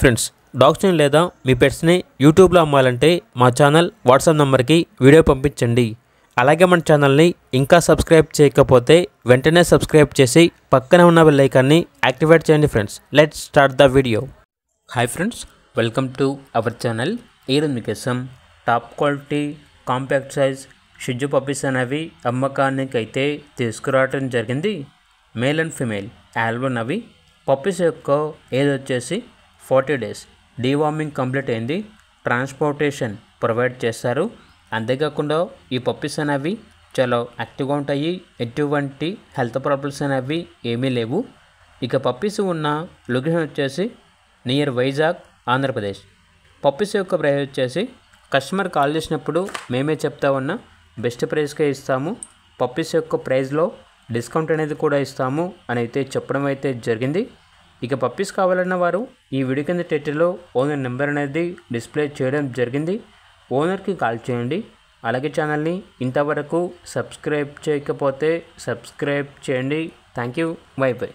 Friends, డాగ్స్ని లేదా మీ పెట్స్ని యూట్యూబ్లో అమ్మాలంటే మా ఛానల్ వాట్సాప్ నెంబర్కి వీడియో పంపించండి. అలాగే మన ఛానల్ని ఇంకా సబ్స్క్రైబ్ చేయకపోతే వెంటనే సబ్స్క్రైబ్ చేసి పక్కన ఉన్న బెల్ ఐకాన్ని యాక్టివేట్ చేయండి. Friends, let's start the video. Hi friends, welcome to our channel. ఈరోజు మీకోసం టాప్ క్వాలిటీ కాంపాక్ట్ సైజ్ షిజు పప్పీస్ అనేవి అమ్మకానికి అయితే తీసుకురావడం జరిగింది. మేల్ అండ్ ఫిమేల్ ఆల్బన్ అవి. పప్పీస్ యొక్క ఏజ్ వచ్చేసి 40 days. డీవార్మింగ్ కంప్లీట్ అయింది. ట్రాన్స్పోర్టేషన్ ప్రొవైడ్ చేస్తారు. అంతేకాకుండా ఈ పప్పీస్ అనేవి చాలా యాక్టివ్గా ఉంటాయి. ఎటువంటి హెల్త్ ప్రాబ్లమ్స్ అనేవి ఏమీ లేవు. ఇక పప్పీస్ ఉన్న లొకేషన్ వచ్చేసి నియర్ వైజాగ్, ఆంధ్రప్రదేశ్. పప్పీస్ యొక్క ప్రైస్ వచ్చేసి కస్టమర్ కాల్ చేసినప్పుడు మేమే చెప్తా ఉన్న బెస్ట్ ప్రైస్కే ఇస్తాము. పప్పీస్ యొక్క ప్రైస్లో డిస్కౌంట్ అనేది కూడా ఇస్తాము అని అయితే చెప్పడం అయితే జరిగింది. ఇక పప్పీస్ కావాలన్న వారు ఈ వీడియో కింద టైటిల్లో ఓనర్ నెంబర్ అనేది డిస్ప్లే చేయడం జరిగింది. ఓనర్కి కాల్ చేయండి. అలాగే ఛానల్ని ఇంతవరకు సబ్స్క్రైబ్ చేయకపోతే సబ్స్క్రైబ్ చేయండి. Thank you. By by.